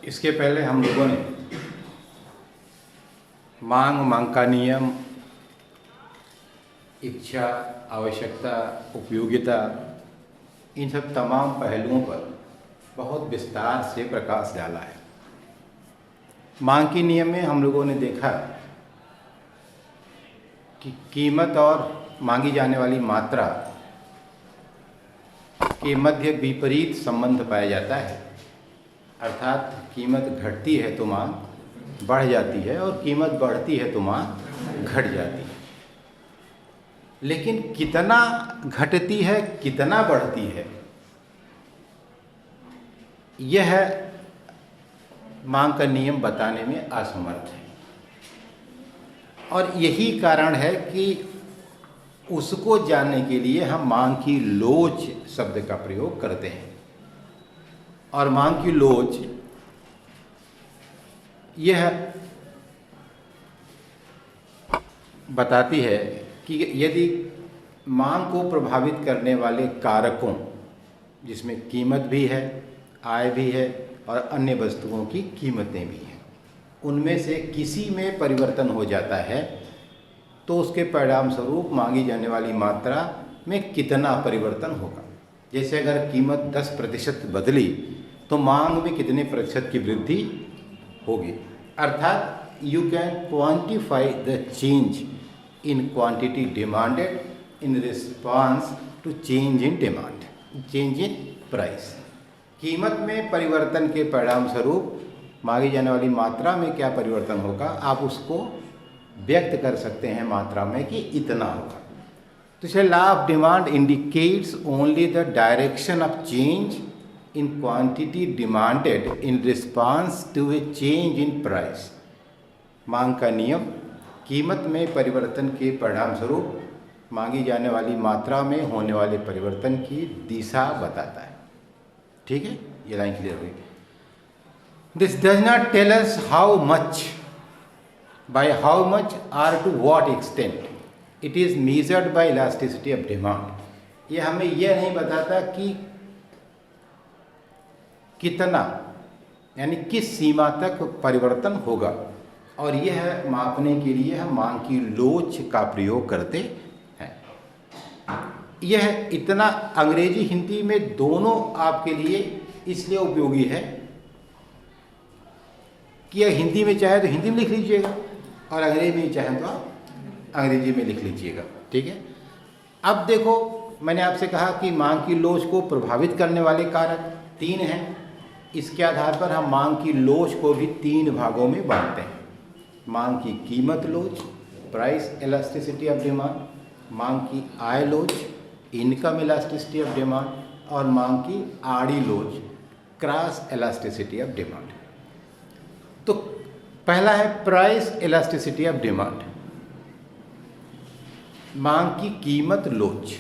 इसके पहले हम लोगों ने मांग का नियम, इच्छा, आवश्यकता, उपयोगिता, इन सब तमाम पहलुओं पर बहुत विस्तार से प्रकाश डाला है। मांग के नियम में हम लोगों ने देखा कि कीमत और मांगी जाने वाली मात्रा के मध्य विपरीत संबंध पाया जाता है, अर्थात कीमत घटती है तो मांग बढ़ जाती है और कीमत बढ़ती है तो मांग घट जाती है। लेकिन कितना घटती है, कितना बढ़ती है, यह मांग का नियम बताने में असमर्थ है। और यही कारण है कि उसको जानने के लिए हम मांग की लोच शब्द का प्रयोग करते हैं। और मांग की लोच यह बताती है कि यदि मांग को प्रभावित करने वाले कारकों, जिसमें कीमत भी है, आय भी है और अन्य वस्तुओं की कीमतें भी हैं, उनमें से किसी में परिवर्तन हो जाता है तो उसके परिणाम स्वरूप मांगी जाने वाली मात्रा में कितना परिवर्तन होगा। जैसे अगर कीमत 10% बदली तो मांग में कितने प्रतिशत की वृद्धि होगी। अर्थात you can quantify the change in quantity demanded in response to change in demand, change in price. कीमत में परिवर्तन के परिणाम स्वरूप मांगी जाने वाली मात्रा में क्या परिवर्तन होगा, आप उसको व्यक्त कर सकते हैं मात्रा में कि इतना होगा। तो इसलिए law of demand indicates only the direction of change in quantity demanded in response to a change in price. मांग का नियम कीमत में परिवर्तन के परिणाम स्वरूप मांगी जाने वाली मात्रा में होने वाले परिवर्तन की दिशा बताता है। ठीक है, ये लाइन क्लियर हुई। This does not tell us how much, by how much और to what extent it is measured by elasticity of demand. ये हमें यह नहीं बताता कि कितना, यानी किस सीमा तक परिवर्तन होगा, और यह मापने के लिए हम मांग की लोच का प्रयोग करते हैं। यह इतना अंग्रेजी हिंदी में दोनों आपके लिए इसलिए उपयोगी है कि यह हिंदी में चाहे तो हिंदी में लिख लीजिएगा और अंग्रेजी में चाहे तो आप अंग्रेजी में लिख लीजिएगा। ठीक है, अब देखो, मैंने आपसे कहा कि मांग की लोच को प्रभावित करने वाले कारक 3 हैं। इसके आधार पर हम मांग की लोच को भी 3 भागों में बांटते हैं। मांग की कीमत लोच, प्राइस इलास्टिसिटी ऑफ डिमांड, मांग की आय लोच, इनकम इलास्टिसिटी ऑफ डिमांड, और मांग की आड़ी लोच, क्रॉस इलास्टिसिटी ऑफ डिमांड। तो पहला है प्राइस इलास्टिसिटी ऑफ डिमांड, मांग की कीमत लोच।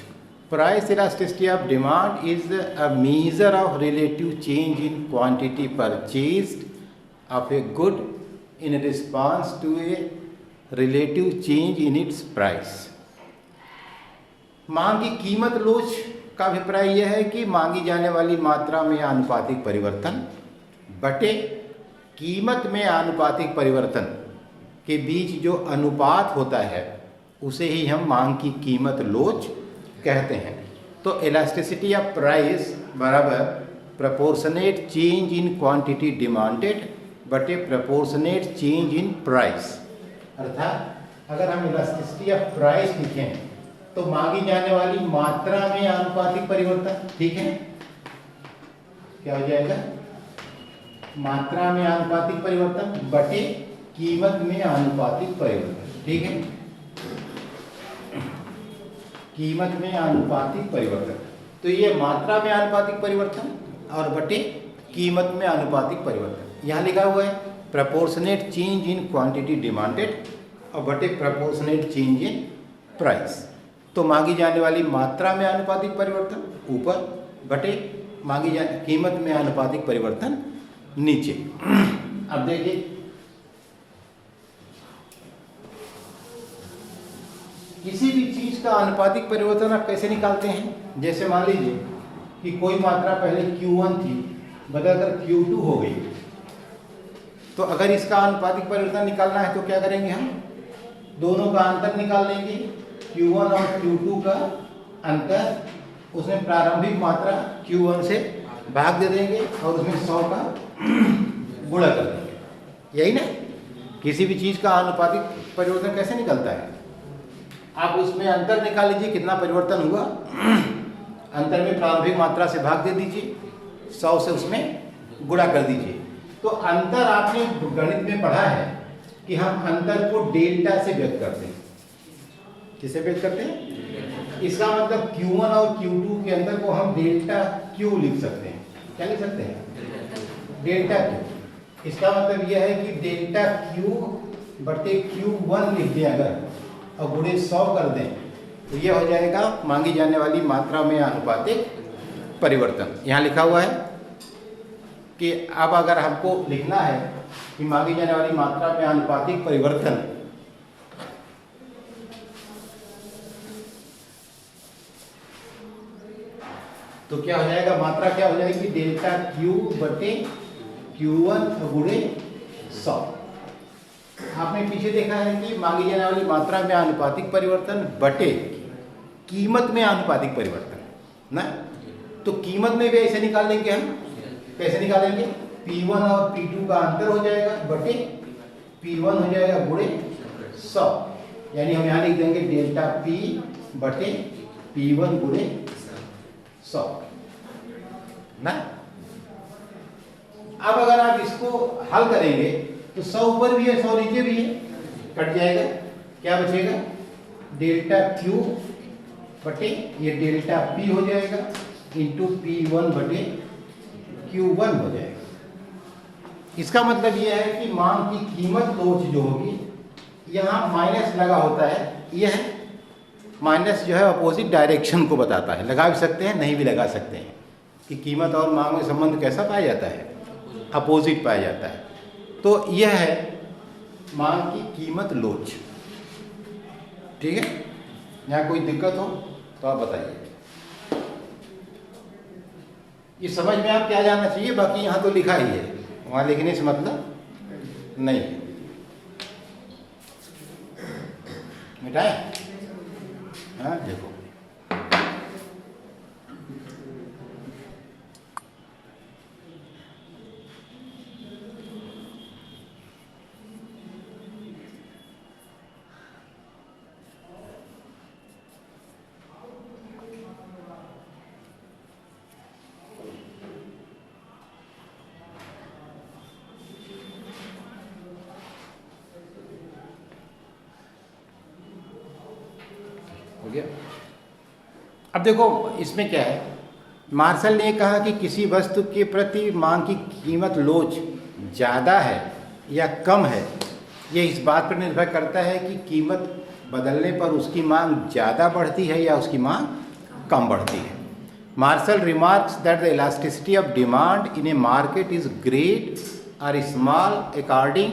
Price elasticity of demand is a measure of relative change in quantity purchased of a good in response to a relative change in its price। मांग की कीमत लोच का अभिप्राय यह है कि मांगी जाने वाली मात्रा में आनुपातिक परिवर्तन बटे कीमत में आनुपातिक परिवर्तन के बीच जो अनुपात होता है उसे ही हम मांग की कीमत लोच कहते हैं। तो इलास्टिसिटी ऑफ प्राइस बराबर proportionate change in quantity demanded बटे प्रोपोर्शनेट चेंज इन प्राइस। अर्थात अगर हम इलास्टिसिटी ऑफ प्राइस लिखें तो मांगी जाने वाली मात्रा में आनुपातिक परिवर्तन, ठीक है, क्या हो जाएगा, मात्रा में आनुपातिक परिवर्तन बटे कीमत में आनुपातिक परिवर्तन। ठीक है, कीमत में आनुपातिक परिवर्तन, तो ये मात्रा में आनुपातिक परिवर्तन और बटे कीमत में आनुपातिक परिवर्तन। यहाँ लिखा हुआ है proportionate change in quantity demanded और बटे प्रोपोर्शनेट चेंज इन प्राइस। तो मांगी जाने वाली मात्रा में आनुपातिक परिवर्तन ऊपर बटे मांगी कीमत में आनुपातिक परिवर्तन नीचे। अब देखिए, किसी भी चीज का आनुपातिक परिवर्तन आप कैसे निकालते हैं। जैसे मान लीजिए कि कोई मात्रा पहले Q1 थी, बदलकर Q2 हो गई, तो अगर इसका आनुपातिक परिवर्तन निकालना है तो क्या करेंगे हम, दोनों का अंतर निकाल लेंगे, Q1 और Q2 का अंतर, उसमें प्रारंभिक मात्रा Q1 से भाग दे देंगे और उसमें 100 का गुणा कर देंगे। यही ना, किसी भी चीज़ का आनुपातिक परिवर्तन कैसे निकलता है, आप उसमें अंतर निकाल लीजिए कितना परिवर्तन हुआ, अंतर में प्रारंभिक मात्रा से भाग दे दीजिए, 100 से उसमें गुणा कर दीजिए। तो अंतर आपने गणित में पढ़ा है कि हम अंतर को डेल्टा से व्यक्त करते हैं। किसे व्यक्त करते हैं? इसका मतलब Q1 और Q2 के अंतर को हम डेल्टा Q लिख सकते हैं। क्या लिख सकते हैं? Delta Q। इसका मतलब यह है कि डेल्टा Q बटे Q1 लिख दें अगर और गुणे 100 कर दें तो यह हो जाएगा मांगी जाने वाली मात्रा में आनुपातिक परिवर्तन। यहाँ लिखा हुआ है कि अब अगर हमको लिखना है कि मांगी जाने वाली मात्रा में आनुपातिक परिवर्तन, तो क्या हो जाएगा, मात्रा क्या हो जाएगी, डेल्टा Q बटे Q1 गुणे 100। आपने पीछे देखा है कि मांगी जाने वाली मात्रा में आनुपातिक परिवर्तन बटे कीमत में आनुपातिक परिवर्तन ना, तो कीमत में भी ऐसे निकाल लेंगे हम। कैसे निकालेंगे, P1 और P2 का अंतर हो जाएगा बटे P1 हो जाएगा गुणे 100, यानी हम यहाँ लिख देंगे डेल्टा P बटे P1 गुणे 100 ना। अब अगर आप इसको हल करेंगे तो 100 ऊपर भी है 100 नीचे भी है, कट जाएगा, क्या बचेगा, डेल्टा Q बटे ये डेल्टा P हो जाएगा इंटू P1 बटे Q1 हो जाएगा। इसका मतलब यह है कि मांग की कीमत लोच जो होगी, यहाँ माइनस लगा होता है, यह माइनस जो है अपोजिट डायरेक्शन को बताता है, लगा भी सकते हैं नहीं भी लगा सकते हैं कि कीमत और मांग में संबंध कैसा पाया जाता है, अपोजिट पाया जाता है। तो यह है मांग की कीमत लोच। ठीक है, यहाँ कोई दिक्कत हो तो आप बताइए। ये समझ में आप क्या जानना चाहिए, बाकी यहाँ तो लिखा ही है, वहाँ लिखने से मतलब नहीं है। मिटाए, हाँ देखो हो गया। अब देखो इसमें क्या है, मार्शल ने कहा कि किसी वस्तु के प्रति मांग की कीमत लोच ज़्यादा है या कम है, ये इस बात पर निर्भर करता है कि कीमत बदलने पर उसकी मांग ज़्यादा बढ़ती है या उसकी मांग कम बढ़ती है। Marshall remarks that the elasticity of demand in a market is great और small according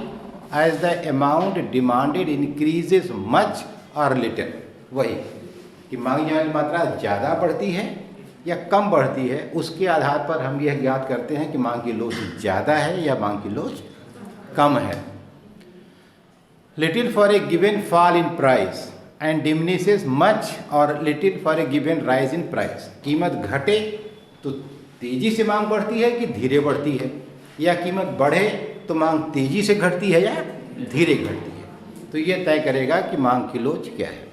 as the amount demanded increases much और लिटिल। वही कि मांगी जाने वाली मात्रा ज़्यादा बढ़ती है या कम बढ़ती है, उसके आधार पर हम यह ज्ञात करते हैं कि मांग की लोच ज़्यादा है या मांग की लोच कम है। Little for a given fall in price and diminishes much और little for a given rise in price. कीमत घटे तो तेज़ी से मांग बढ़ती है कि धीरे बढ़ती है, या कीमत बढ़े तो मांग तेज़ी से घटती है या धीरे घटती है, तो यह तय करेगा कि मांग की लोच क्या है।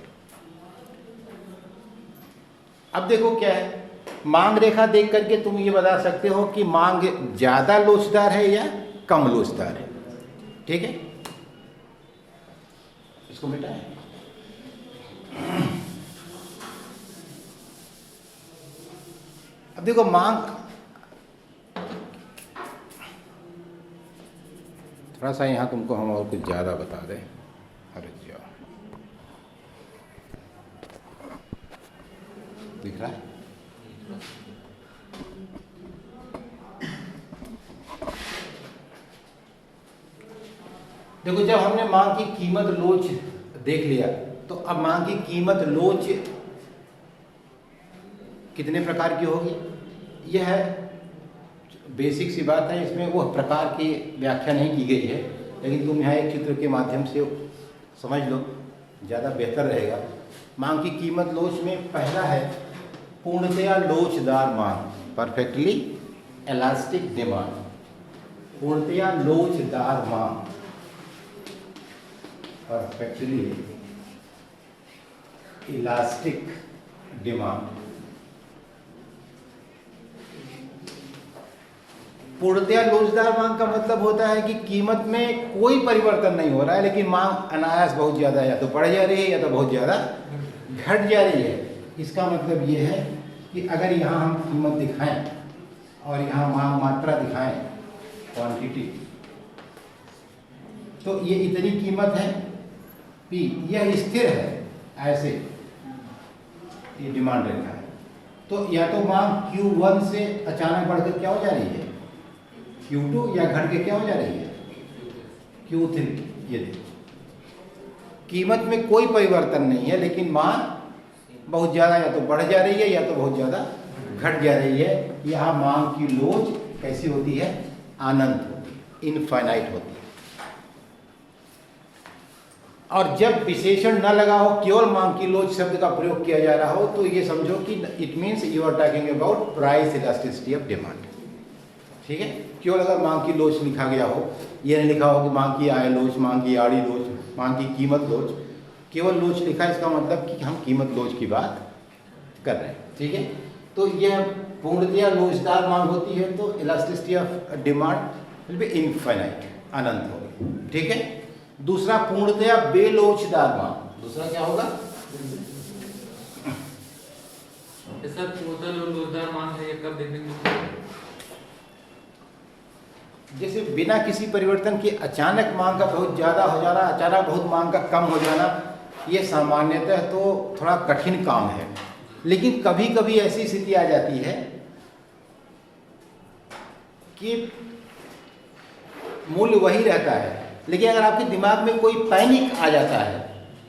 अब देखो क्या है, मांग रेखा देख करके तुम ये बता सकते हो कि मांग ज़्यादा लोचदार है या कम लोचदार है। ठीक है, इसको मिटाएं। अब देखो मांग, थोड़ा सा यहाँ तुमको हम और कुछ ज़्यादा बता दें। अरे जाओ, दिख रहा है? देखो जब हमने मांग की कीमत लोच देख लिया, तो अब मांग की कीमत लोच कितने प्रकार की होगी, यह बेसिक सी बात है, इसमें वो प्रकार की व्याख्या नहीं की गई है, लेकिन तुम यहाँ एक चित्र के माध्यम से समझ लो, ज़्यादा बेहतर रहेगा। मांग की कीमत लोच में पहला है पूर्णतया लोचदार मांग, परफेक्टली इलास्टिक डिमांड। पूर्णतया लोचदार मांग, परफेक्टली इलास्टिक डिमांड। पूर्णतया लोचदार मांग का मतलब होता है कि कीमत में कोई परिवर्तन नहीं हो रहा है, लेकिन मांग अनायास बहुत ज़्यादा या तो बढ़ जा रही है या तो बहुत ज़्यादा घट जा रही है। इसका मतलब ये है कि अगर यहाँ हम कीमत दिखाएं और यहाँ मांग मात्रा दिखाएं, क्वांटिटी, तो ये इतनी कीमत है P, यह स्थिर है ऐसे, ये डिमांड रेखा है। तो या तो मांग Q1 से अचानक बढ़कर क्या हो जा रही है Q2, या घट के क्या हो जा रही है Q3। ये देखो, कीमत में कोई परिवर्तन नहीं है, लेकिन मांग बहुत ज़्यादा या तो बढ़ जा रही है या तो बहुत ज़्यादा घट जा रही है। यहाँ मांग की लोच कैसी होती है, अनंत होती, इनफाइनाइट होती है। और जब विशेषण न लगा हो, केवल मांग की लोच शब्द का प्रयोग किया जा रहा हो, तो ये समझो कि it means you are talking about price elasticity of demand. ठीक है, केवल अगर मांग की लोच लिखा गया हो, ये नहीं लिखा हो कि मांग की आय लोच, मांग की आड़ी लोच, मांग की कीमत लोच, केवल लोच लिखा, इसका मतलब कि हम कीमत लोच की बात कर रहे हैं। ठीक है, तो यह पूर्णतया लोचदार मांग होती है, तो elasticity of demand will be infinite, अनंत होगी। ठीक है, दूसरा पूर्णतया बेलोचदार मांग, दूसरा क्या होगा, सर पूर्णतया लोचदार मांग है, ये कब देखेंगे? जैसे बिना किसी परिवर्तन के अचानक मांग का बहुत ज़्यादा हो जाना, अचानक बहुत मांग का कम हो जाना, ये सामान्यतः तो थोड़ा कठिन काम है। लेकिन कभी कभी ऐसी स्थिति आ जाती है कि मूल्य वही रहता है, लेकिन अगर आपके दिमाग में कोई पैनिक आ जाता है,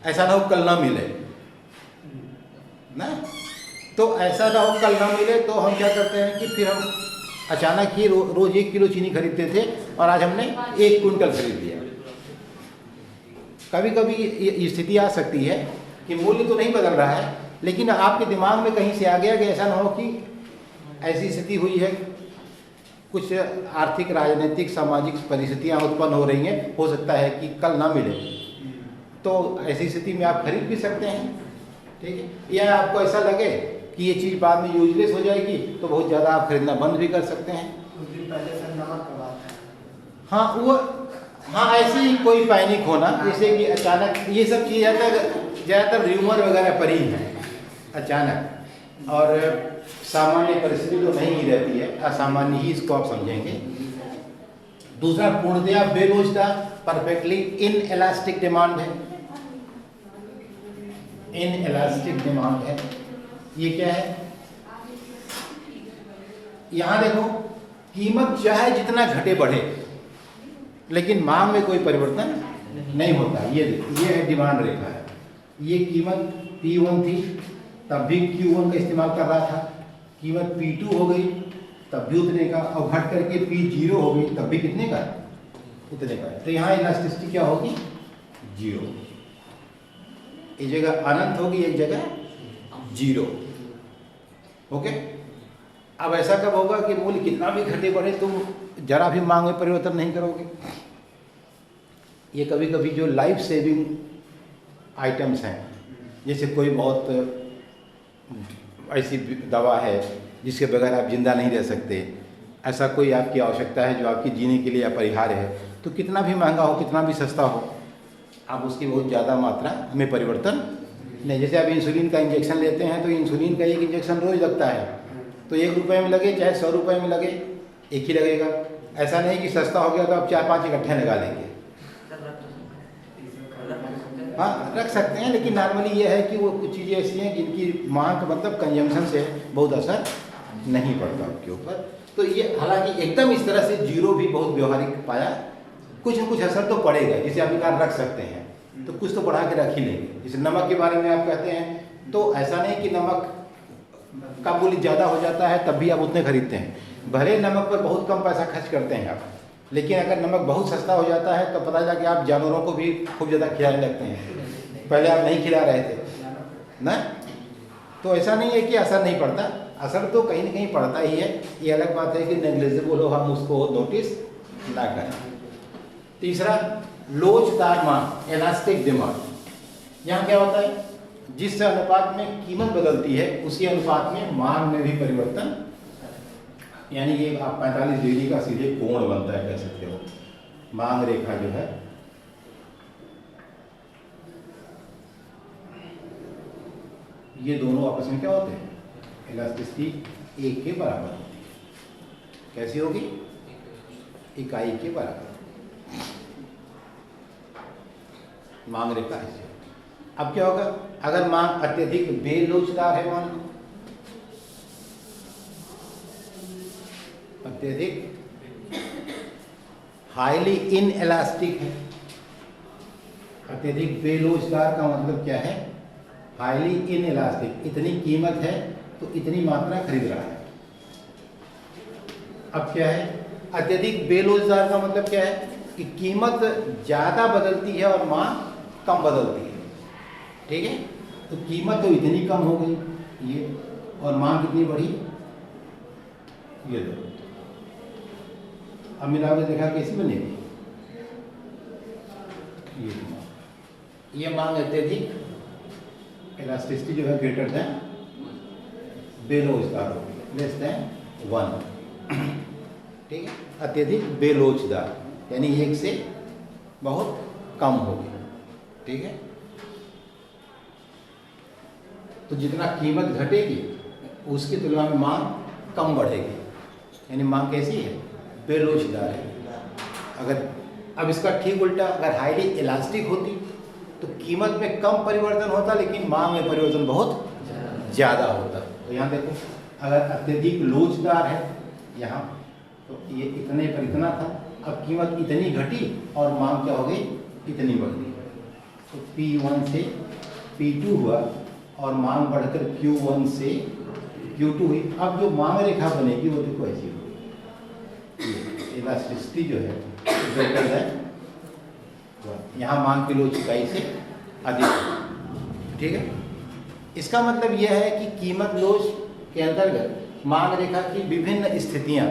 ऐसा ना हो कल ना मिले ना, तो ऐसा ना हो कल ना मिले, तो हम क्या करते हैं कि फिर हम अचानक ही रोज 1 किलो चीनी खरीदते थे और आज हमने 1 क्विंटल खरीद लिया। कभी कभी ये स्थिति आ सकती है कि मूल्य तो नहीं बदल रहा है, लेकिन आपके दिमाग में कहीं से आ गया कि ऐसा ना हो कि ऐसी स्थिति हुई है, कुछ आर्थिक, राजनीतिक, सामाजिक परिस्थितियां उत्पन्न हो रही हैं, हो सकता है कि कल ना मिले, तो ऐसी स्थिति में आप खरीद भी सकते हैं। ठीक है, या आपको ऐसा लगे कि ये चीज़ बाद में यूजलेस हो जाएगी, तो बहुत ज़्यादा आप खरीदना बंद भी कर सकते हैं। कुछ दिन पहले सर नमक का बात है। हाँ वो, हाँ ऐसे ही कोई पैनिक होना, जैसे कि अचानक, ये सब चीज़ ज़्यादातर र्यूमर वगैरह पर ही है अचानक, और सामान्य परिस्थिति तो नहीं ही रहती है, असामान्य ही इसको आप समझेंगे। दूसरा पूर्णतया बेलोचदार, परफेक्टली इन इलास्टिक डिमांड है, इन इलास्टिक डिमांड है। ये क्या है, यहां देखो, कीमत चाहे जितना घटे बढ़े, लेकिन मांग में कोई परिवर्तन नहीं होता। ये है डिमांड रेखा है। ये कीमत P1 थी, तब भी Q1 का इस्तेमाल कर रहा था, कीमत P2 हो गई तब भी उतने का, और घट करके P0 हो गई तब भी कितने का, उतने का। तो यहाँ इलास्टिसिटी क्या होगी, 0। एक जगह अनंत होगी, एक जगह 0। ओके, अब ऐसा कब होगा कि मूल्य कितना भी घटे बढ़े तुम जरा भी मांग में परिवर्तन नहीं करोगे। ये कभी कभी जो लाइफ सेविंग आइटम्स हैं, जैसे कोई बहुत ऐसी दवा है जिसके बगैर आप जिंदा नहीं रह सकते, ऐसा कोई आपकी आवश्यकता है जो आपकी जीने के लिए अपरिहार्य है, तो कितना भी महंगा हो, कितना भी सस्ता हो, आप उसकी बहुत ज़्यादा मात्रा में परिवर्तन नहीं। जैसे आप इंसुलिन का इंजेक्शन लेते हैं, तो इंसुलिन का एक इंजेक्शन रोज लगता है, तो 1 रुपये में लगे चाहे 100 रुपये में लगे, एक ही लगेगा। ऐसा नहीं कि सस्ता हो गया तो आप 4-5 इकट्ठे लगा लेंगे। हाँ रख सकते हैं, लेकिन नॉर्मली ये है कि वो कुछ चीज़ें ऐसी हैं जिनकी मांग मतलब कंजम्पशन से बहुत असर नहीं पड़ता उनके ऊपर। तो ये हालांकि एकदम इस तरह से 0 भी बहुत व्यवहारिक पाया, कुछ न कुछ असर तो पड़ेगा। जैसे आप निकाल रख सकते हैं तो कुछ तो बढ़ा के रख ही लेंगे। जैसे नमक के बारे में आप कहते हैं, तो ऐसा नहीं कि नमक का मूल्य ज़्यादा हो जाता है तब भी आप उतने खरीदते हैं, भले नमक पर बहुत कम पैसा खर्च करते हैं आप, लेकिन अगर नमक बहुत सस्ता हो जाता है तो पता चला कि आप जानवरों को भी खूब ज़्यादा खिलाने लगते हैं, पहले आप नहीं खिला रहे थे ना। तो ऐसा नहीं है कि असर नहीं पड़ता, असर तो कहीं ना कहीं पड़ता ही है। ये अलग बात है कि नेग्लिजिबल हो, हम उसको नोटिस ना करें। तीसरा, लोचदार मांग, इलास्टिक डिमांड। यहाँ क्या होता है, जिस अनुपात में कीमत बदलती है उसी अनुपात में मांग में भी परिवर्तन, यानी ये आप 45 डिग्री का सीधे कोण बनता है, कह सकते हो। मांग रेखा जो है ये दोनों आपस में क्या होते हैं, इलास्टिसिटी एक के बराबर होती है। कैसी होगी, इकाई के बराबर। मांग रेखा ऐसी होगी। अब क्या होगा, अगर मांग अत्यधिक बेलोचदार है, मान लो अत्यधिक हाईली इनएलास्टिक है। अत्यधिक बेलोचदार का मतलब क्या है, हाईली इनएलास्टिक, इतनी कीमत है तो इतनी मात्रा खरीद रहा है। अब क्या है, अत्यधिक बेलोचदार का मतलब क्या है कि कीमत ज़्यादा बदलती है और मांग कम बदलती है। ठीक है, तो कीमत तो इतनी कम हो गई ये, और मांग कितनी बढ़ी, ये दो। अब मिला के देखा कैसी बनेगी, ये मांग अत्यधिक, इलास्टिसिटी जो है ग्रेटर देन बेलोचदार होगी, लेस देन 1। ठीक है, अत्यधिक बेलोचदार यानी एक से बहुत कम होगी। ठीक है, तो जितना कीमत घटेगी उसकी तुलना में मांग कम बढ़ेगी, यानी मांग कैसी है, बेलोचदार है। अगर अब इसका ठीक उल्टा, अगर हाईली इलास्टिक होती तो कीमत में कम परिवर्तन होता लेकिन मांग में परिवर्तन बहुत ज़्यादा होता। तो यहाँ देखो, अगर अत्यधिक लोचदार है यहाँ, तो ये इतने पर इतना था, अब कीमत इतनी घटी और मांग क्या हो गई, इतनी बढ़ गई। तो P1 से P2 हुआ और मांग बढ़कर Q1 से Q2 हुई। अब जो मांग रेखा बनेगी वो देखो ऐसी होगी, इलास्टिसिटी जो है ग्रेटर देन, यहाँ मांग की लोच इकाई से अधिक है। ठीक है, इसका मतलब यह है कि कीमत लोच के अंतर्गत मांग रेखा की विभिन्न स्थितियाँ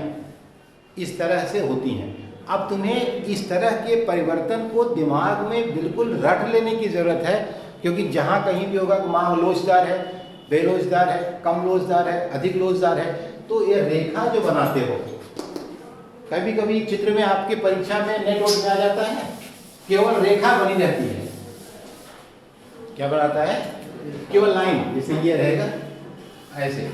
इस तरह से होती हैं। अब तुम्हें इस तरह के परिवर्तन को दिमाग में बिल्कुल रट लेने की ज़रूरत है, क्योंकि जहाँ कहीं भी होगा कि मांग लोचदार है, बेलोचदार है, कम लोचदार है, अधिक लोचदार है, तो ये रेखा जो बनाते हो, कभी कभी चित्र में आपके परीक्षा में नेट बोर्ड में आ जाता है, केवल रेखा बनी रहती है। क्या बनाता है, केवल लाइन, जैसे ये रहेगा ऐसे।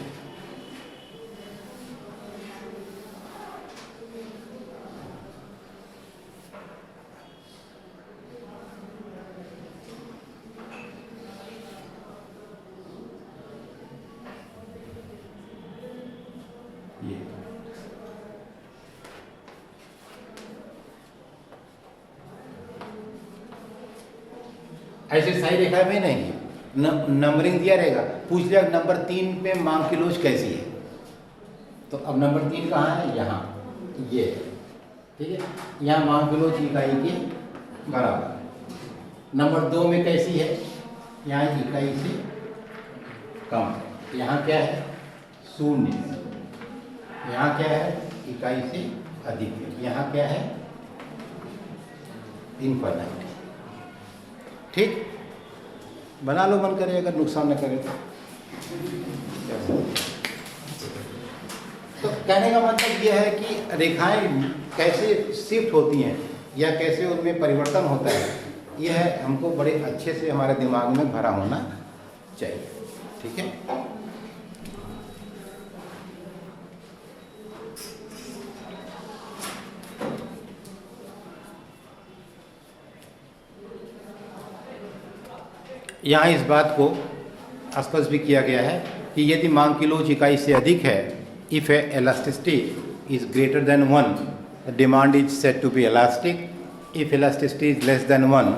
ऐसे सही रेखा में नहीं, नंबरिंग दिया रहेगा, पूछ लिया नंबर 3 पे मांग की लोच कैसी है, तो अब नंबर 3 कहाँ है, यहाँ, ये। ठीक है, यहाँ मांग की लोच इकाई के बराबर है। नंबर 2 में कैसी है, यहाँ इकाई से कम, यहाँ क्या है, 0, यहाँ क्या है, इकाई से अधिक है, यहाँ क्या है, इनफाइनाइट। ठीक, बना लो, मन करे, अगर नुकसान न करे तो। कहने का मतलब यह है कि रेखाएं कैसे शिफ्ट होती हैं या कैसे उनमें परिवर्तन होता है, यह हमको बड़े अच्छे से हमारे दिमाग में भरा होना चाहिए। ठीक है, यहाँ इस बात को स्पष्ट भी किया गया है कि यदि मांग की लोच इकाई से अधिक है, if elasticity is greater than 1, the demand is said to be elastic. If elasticity is less than 1,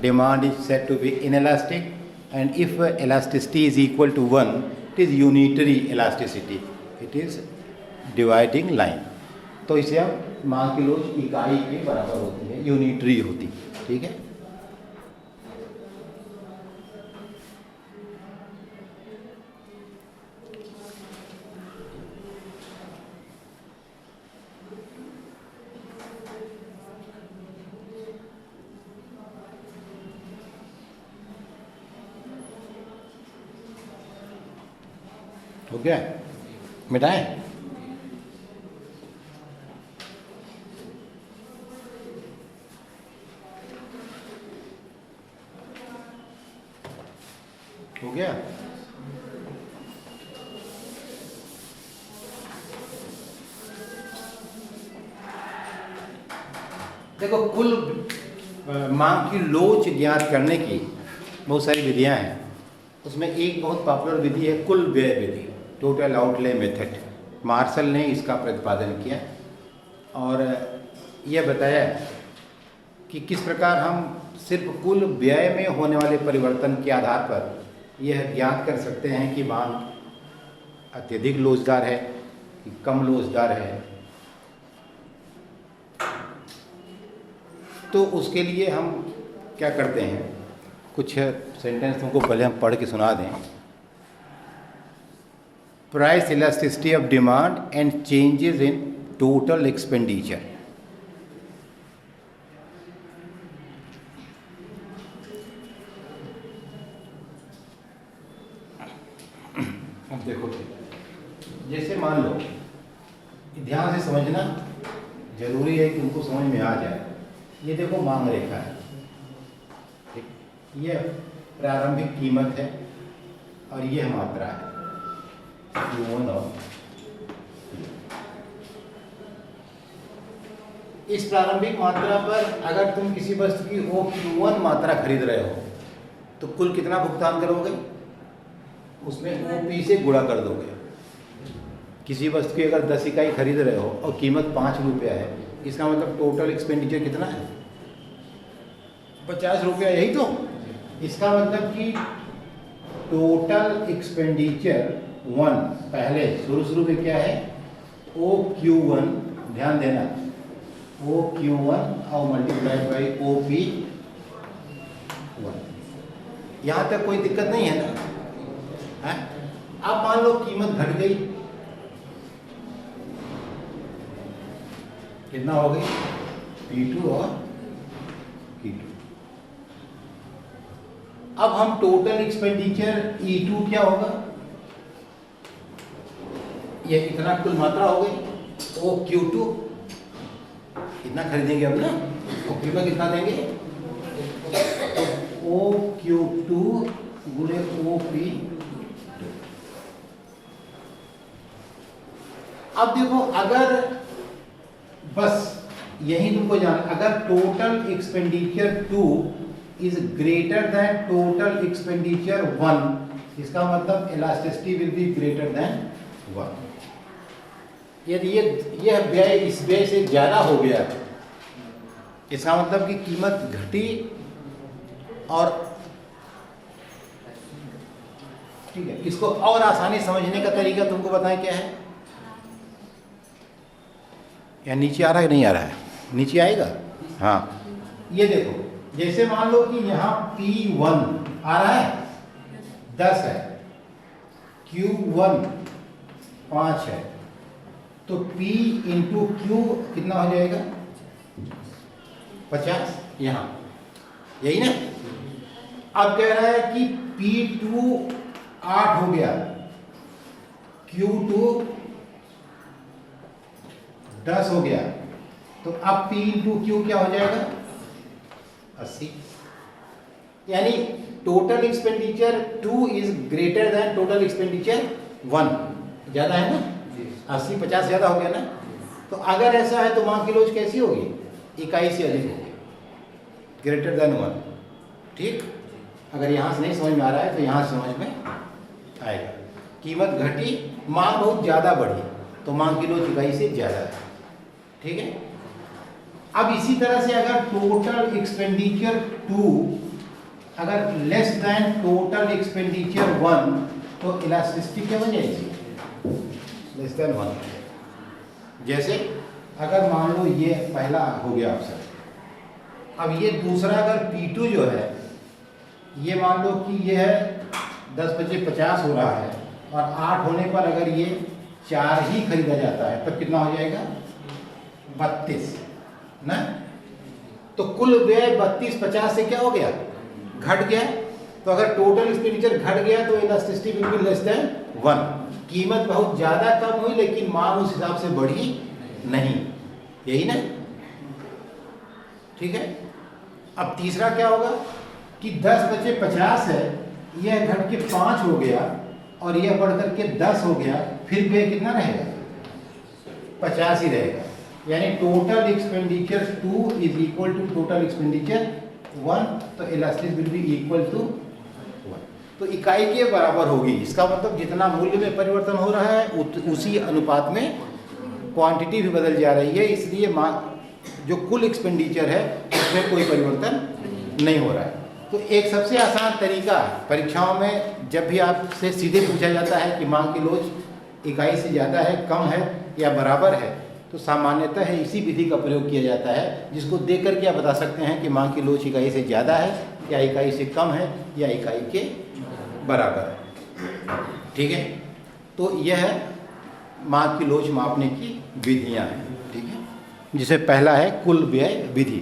demand is said to be inelastic. And if elasticity is equal to 1, it is unitary elasticity. It is dividing line. तो इसे हम मांग की लोच इकाई के बराबर होती है, यूनिटरी होती है। ठीक है, हो गया, मिटाएं। हो गया, देखो कुल मांग की लोच ज्ञात करने की बहुत सारी विधियां हैं। उसमें एक बहुत पॉपुलर विधि है कुल व्यय विधि, टोटल आउटले मेथड। मार्शल ने इसका प्रतिपादन किया और यह बताया कि किस प्रकार हम सिर्फ कुल व्यय में होने वाले परिवर्तन के आधार पर यह ज्ञात कर सकते हैं कि मांग अत्यधिक लोचदार है कि कम लोचदार है। तो उसके लिए हम क्या करते हैं, कुछ सेंटेंस तुमको पहले हम पढ़ के सुना दें। Price elasticity of demand and changes in total expenditure. अब देखो, जैसे मान लो, ध्यान से समझना जरूरी है कि तुमको समझ में आ जाए। ये देखो मांग रेखा है, ठीक, ये प्रारंभिक कीमत है और यह मात्रा है Q1 और इस प्रारंभिक मात्रा पर अगर तुम किसी वस्तु की OQ1 मात्रा खरीद रहे हो तो कुल कितना भुगतान करोगे, उसमें OP से गुणा कर दोगे। किसी वस्तु की अगर 10 इकाई खरीद रहे हो और कीमत 5 रुपया है, इसका मतलब टोटल एक्सपेंडिचर कितना है, 50 रुपया। यही तो इसका मतलब कि टोटल एक्सपेंडिचर 1 पहले शुरू में क्या है, OQ1, ध्यान देना, OQ1 और मल्टीप्लाइड बाई OP1। यहाँ तक कोई दिक्कत नहीं है ना, है? अब मान लो कीमत घट गई, कितना हो गई, P2 और P2। अब हम टोटल एक्सपेंडिचर E2 क्या होगा, यह इतना कुल मात्रा हो गई, OQ2 इतना खरीदेंगे अब ना, OQ में कितना देंगे, OQ2 गुणे OP2। अब देखो, अगर बस यही तुमको जान, अगर total expenditure 2 is greater than total expenditure 1, इसका मतलब elasticity will be greater than 1। यदि यह व्यय इस व्यय से ज्यादा हो गया, इसका मतलब कि कीमत घटी और, ठीक है, इसको और आसानी समझने का तरीका तुमको बताएं क्या है। या नीचे आ रहा है कि नहीं आ रहा है, नीचे आएगा, हाँ। ये देखो, जैसे मान लो कि यहाँ P1 आ रहा है 10 है, Q1 5 है, तो P इंटू Q कितना हो जाएगा, 50 यहाँ, यही ना। अब कह रहा है कि P2 8 हो गया, Q2 10 हो गया, तो अब P इंटू Q क्या हो जाएगा, 80। यानी total expenditure 2 is greater than total expenditure 1, ज्यादा है ना, 80 50 ज्यादा हो गया ना। तो अगर ऐसा है तो मांग की लोच कैसी होगी, इकाई से अधिक होगी, ग्रेटर देन 1। ठीक, अगर यहाँ से नहीं समझ में आ रहा है तो यहाँ समझ में आएगा। कीमत घटी, मांग बहुत ज्यादा बढ़ी, तो मांग की लोच इकाई से ज्यादा है। ठीक है, अब इसी तरह से अगर टोटल एक्सपेंडिचर 2 अगर लेस देन टोटल एक्सपेंडिचर 1, तो इलास्टिसिटी क्या बन जाएगी, लेस देन 1। जैसे अगर मान लो ये पहला हो गया अवसर, अब ये दूसरा अगर P2 जो है, ये मान लो कि ये है 10 बचे 50 हो रहा है, और 8 होने पर अगर ये 4 ही खरीदा जाता है तब कितना हो जाएगा? 32 ना। तो कुल व्यय 32/50 से क्या हो गया? घट गया। तो अगर टोटल एक्सपेंडिचर घट गया तो elasticity will be less than 1। कीमत बहुत ज़्यादा कम हुई लेकिन मांग उस हिसाब से बढ़ी नहीं, यही ना, ठीक है। अब तीसरा क्या होगा कि 10 बचे 50 है, यह घट के 5 हो गया और यह बढ़कर के 10 हो गया, फिर व्यय कितना रहेगा? 50 ही रहेगा। यानी total expenditure 2 is equal to total expenditure 1, तो elasticity will be equal to 1। तो इकाई के बराबर होगी। इसका मतलब जितना मूल्य में परिवर्तन हो रहा है उसी अनुपात में क्वांटिटी भी बदल जा रही है, इसलिए जो कुल एक्सपेंडिचर है उसमें कोई परिवर्तन नहीं हो रहा है। तो एक सबसे आसान तरीका, परीक्षाओं में जब भी आपसे सीधे पूछा जाता है कि मांग की लोच इकाई से ज़्यादा है, कम है या बराबर है, तो सामान्यतः इसी विधि का प्रयोग किया जाता है, जिसको देख करके आप बता सकते हैं कि मांग की लोच इकाई से ज़्यादा है या इकाई से कम है या इकाई के बराबर है, ठीक है। तो यह मांग की लोच मापने की विधियाँ हैं, ठीक है, जिसे पहला है कुल व्यय विधि।